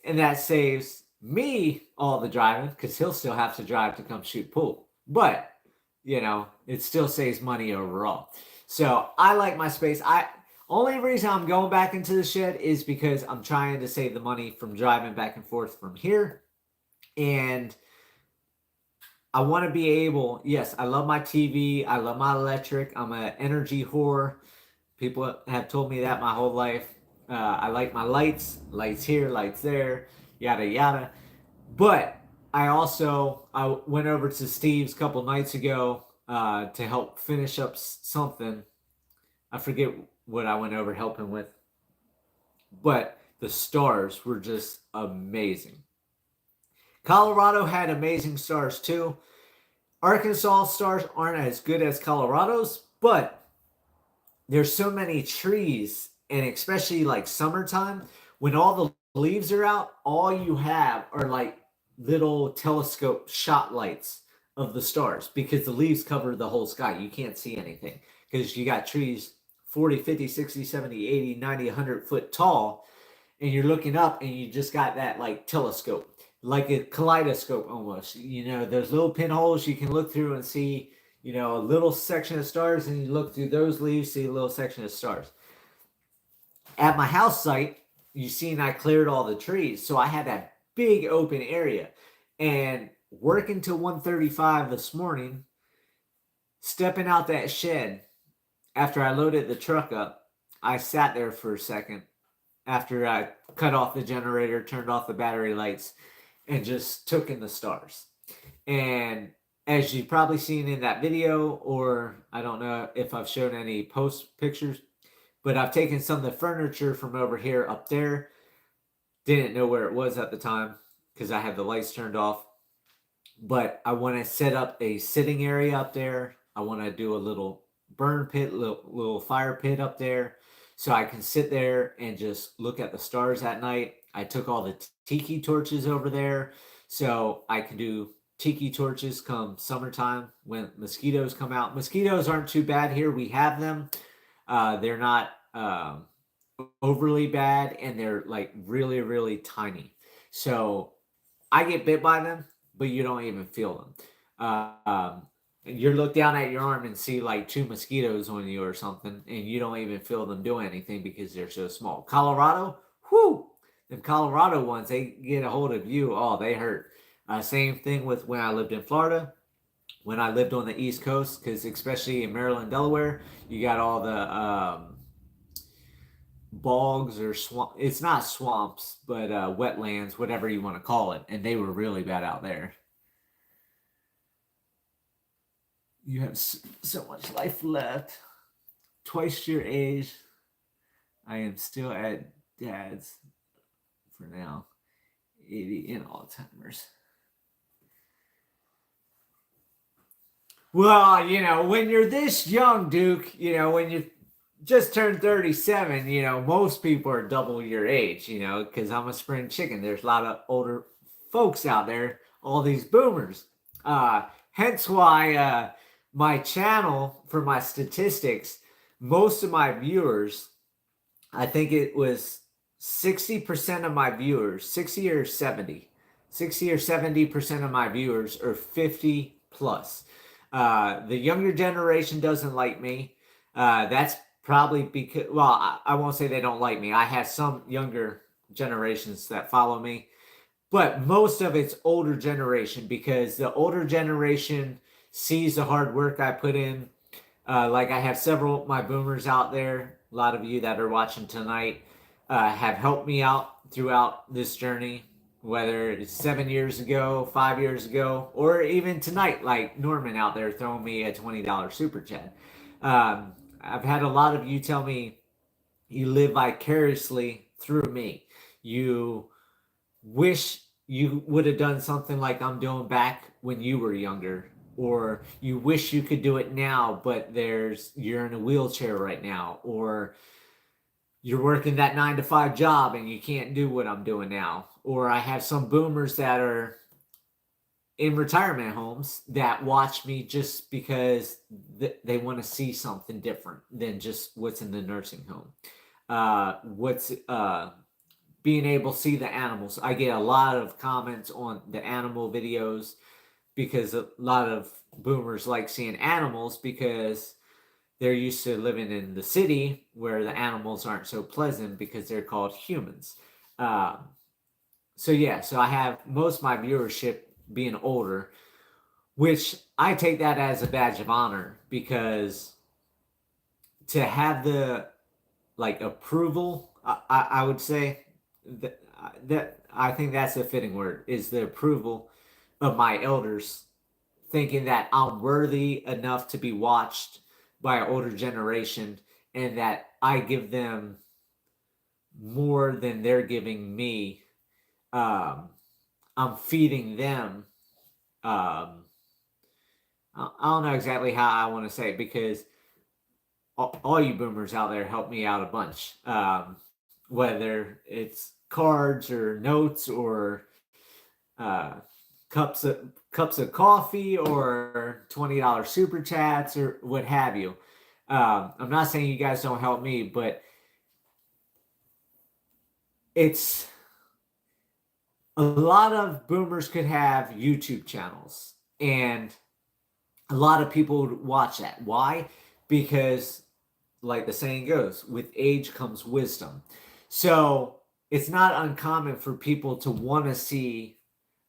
Speaker 1: And that saves me all the driving because he'll still have to drive to come shoot pool. But, you know, it still saves money overall. So I like my space. Only reason I'm going back into the shed is because I'm trying to save the money from driving back and forth from here. And I want to be able, yes, I love my TV. I love my electric. I'm an energy whore. People have told me that my whole life. I like my lights here, lights there, yada, yada. But I went over to Steve's a couple nights ago to help finish up something. I forget what I went over helping with. But the stars were just amazing. Colorado had amazing stars too. Arkansas stars aren't as good as Colorado's, but there's so many trees, and especially like summertime, when all the leaves are out, all you have are like little telescope shot lights of the stars because the leaves cover the whole sky. You can't see anything because you got trees 40, 50, 60, 70, 80, 90, 100 foot tall, and you're looking up and you just got that like telescope, like a kaleidoscope almost. Those little pinholes you can look through and see, a little section of stars, and you look through those leaves, see a little section of stars. At my house site, you seen I cleared all the trees, so I had that big open area. And working till 1:35 this morning, stepping out that shed after I loaded the truck up, I sat there for a second after I cut off the generator, turned off the battery lights, and just took in the stars. And as you've probably seen in that video, or I don't know if I've shown any post pictures, but I've taken some of the furniture from over here up there. Didn't know where it was at the time because I have the lights turned off. But I want to set up a sitting area up there. I want to do a little burn pit, little fire pit up there, so I can sit there and just look at the stars at night. I took all the tiki torches over there, so I can do tiki torches come summertime when mosquitoes come out. Mosquitoes aren't too bad here. We have them. They're not overly bad, and they're like really, really tiny. So I get bit by them, but you don't even feel them. You look down at your arm and see like 2 mosquitoes on you or something, and you don't even feel them doing anything because they're so small. Colorado, whoo! Them Colorado ones, they get a hold of you. Oh, they hurt. Same thing with when I lived in Florida, when I lived on the East Coast, because especially in Maryland, Delaware, you got all the bogs or swamp. It's not swamps, but wetlands, whatever you want to call it, and they were really bad out there. You have so much life left. Twice your age. I am still at dad's for now. 80 in Alzheimer's. Well, when you're this young, Duke, when you just turned 37, most people are double your age, because I'm a spring chicken. There's a lot of older folks out there, all these boomers. Hence why my channel, for my statistics, most of my viewers, I think it was 60% of my viewers, 60 or 70% of my viewers are 50 plus. The younger generation doesn't like me. That's probably because, well, I won't say they don't like me. I have some younger generations that follow me, but most of it's older generation, because the older generation sees the hard work I put in. Like I have several of my boomers out there. A lot of you that are watching tonight have helped me out throughout this journey, whether it's 7 years ago, 5 years ago, or even tonight, like Norman out there throwing me a $20 super chat. I've had a lot of you tell me you live vicariously through me. You wish you would have done something like I'm doing back when you were younger, or you wish you could do it now, but you're in a wheelchair right now, or you're working that 9 to 5 job and you can't do what I'm doing now. Or I have some boomers that are in retirement homes that watch me just because they want to see something different than just what's in the nursing home. Being able to see the animals. I get a lot of comments on the animal videos because a lot of boomers like seeing animals because they're used to living in the city where the animals aren't so pleasant because they're called humans. So I have most of my viewership being older, which I take that as a badge of honor, because to have the approval, I would say that I think that's a fitting word, is the approval of my elders, thinking that I'm worthy enough to be watched by an older generation, and that I give them more than they're giving me. I'm feeding them. I don't know exactly how I want to say it, because all you boomers out there help me out a bunch. Whether it's cards or notes or uh, cups of coffee or $20 super chats or what have you. I'm not saying you guys don't help me, but it's a lot of boomers could have YouTube channels, and a lot of people would watch that. Why? Because, like the saying goes, with age comes wisdom. So it's not uncommon for people to want to see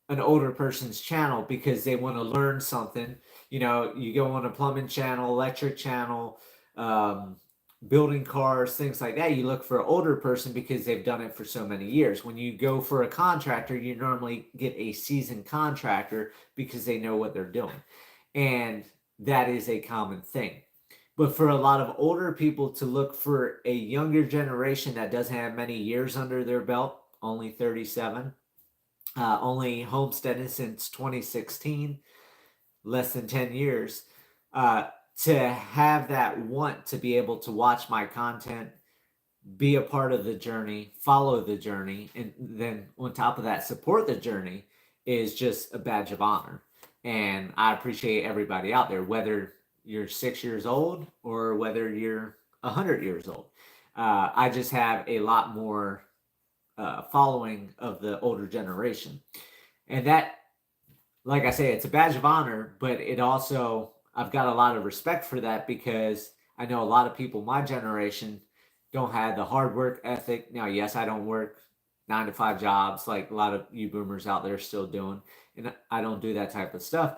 Speaker 1: an older person's channel because they want to learn something. You know, you go on a plumbing channel, electric channel, um, building cars, things like that. You look for an older person because they've done it for so many years. When you go for a contractor, you normally get a seasoned contractor because they know what they're doing. And that is a common thing. But for a lot of older people to look for a younger generation that doesn't have many years under their belt, only 37, only homesteaded since 2016, less than 10 years, to have that want to be able to watch my content, be a part of the journey, follow the journey, and then on top of that, support the journey is just a badge of honor. And I appreciate everybody out there, whether you're 6 years old or whether you're 100 years old. I just have a lot more following of the older generation. And that, like I say, it's a badge of honor, but it also, I've got a lot of respect for that because I know a lot of people my generation don't have the hard work ethic. Now, yes, I don't work 9 to 5 jobs like a lot of you boomers out there still doing, and I don't do that type of stuff.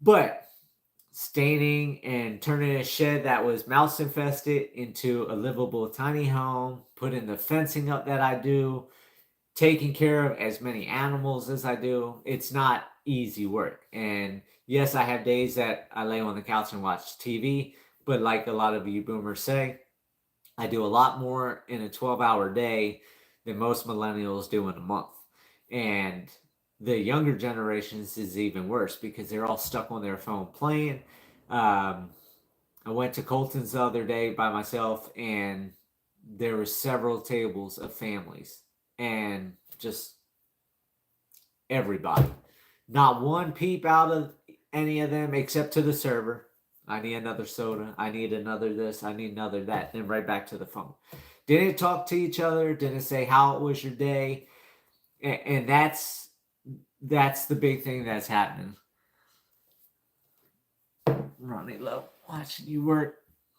Speaker 1: But staining and turning a shed that was mouse infested into a livable tiny home, putting the fencing up that I do, taking care of as many animals as I do, it's not easy work. And yes, I have days that I lay on the couch and watch TV, but like a lot of you boomers say, I do a lot more in a 12-hour day than most millennials do in a month. And the younger generations is even worse because they're all stuck on their phone playing. I went to Colton's the other day by myself, and there were several tables of families and just everybody. Not one peep out of any of them except to the server. I need another soda. I need another this. I need another that. Then right back to the phone. Didn't talk to each other. Didn't say how it was your day. And that's the big thing that's happening. Ronnie Love, watching you work.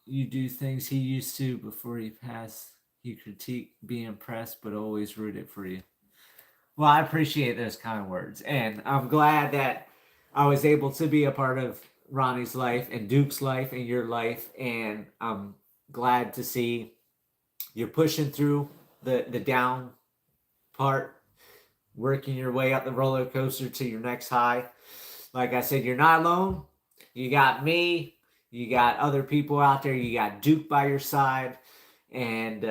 Speaker 1: You do things he used to before he passed. He critiqued, be impressed, but always rooted for you. Well, I appreciate those kind words. And I'm glad that I was able to be a part of Ronnie's life and Duke's life and your life. And I'm glad to see you're pushing through the down part, working your way up the roller coaster to your next high. Like I said, you're not alone. You got me. You got other people out there. You got Duke by your side. And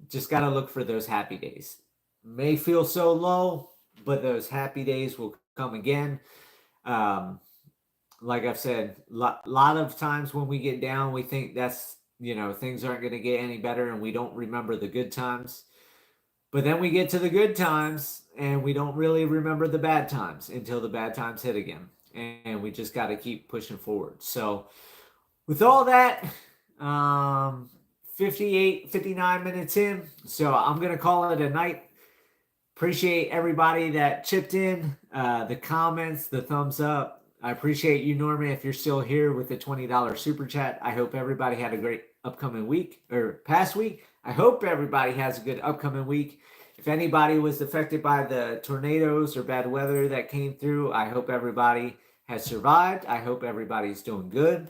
Speaker 1: just got to look for those happy days. May feel so low, but those happy days will come again. Like I've said, a lot of times when we get down, we think that's, things aren't going to get any better and we don't remember the good times. But then we get to the good times and we don't really remember the bad times until the bad times hit again. And we just got to keep pushing forward. So with all that, 59 minutes in. So I'm going to call it a night. Appreciate everybody that chipped in, the comments, the thumbs up. I appreciate you, Norman, if you're still here with the $20 super chat. I hope everybody had a great upcoming week or past week. I hope everybody has a good upcoming week. If anybody was affected by the tornadoes or bad weather that came through, I hope everybody has survived. I hope everybody's doing good.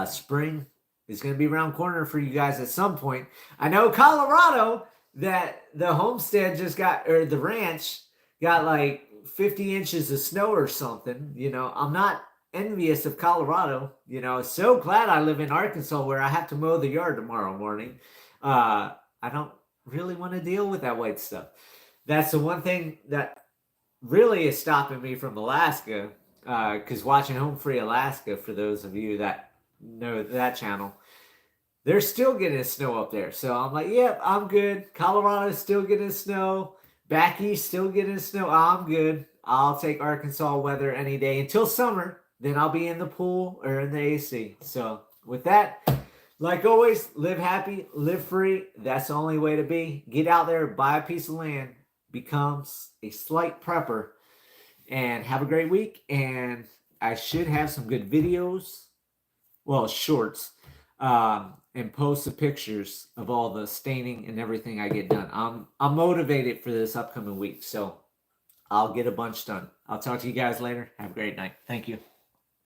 Speaker 1: Spring is going to be around corner for you guys at some point. I know Colorado, that the homestead just got, or the ranch got like 50 inches of snow or something. I'm not envious of Colorado. So glad I live in Arkansas where I have to mow the yard tomorrow morning. I don't really want to deal with that white stuff. That's the one thing that really is stopping me from Alaska, because watching Home Free Alaska, for those of you that know that channel, they're still getting snow up there. So I'm like, yep, I'm good. Colorado's still getting snow. Back east still getting snow. I'm good. I'll take Arkansas weather any day until summer. Then I'll be in the pool or in the AC. So with that, like always, live happy, live free. That's the only way to be. Get out there, buy a piece of land, becomes a slight prepper, and have a great week. And I should have some good videos, well, shorts, and post the pictures of all the staining and everything I get done. I'm motivated for this upcoming week, so I'll get a bunch done. I'll talk to you guys later. Have a great night. Thank you.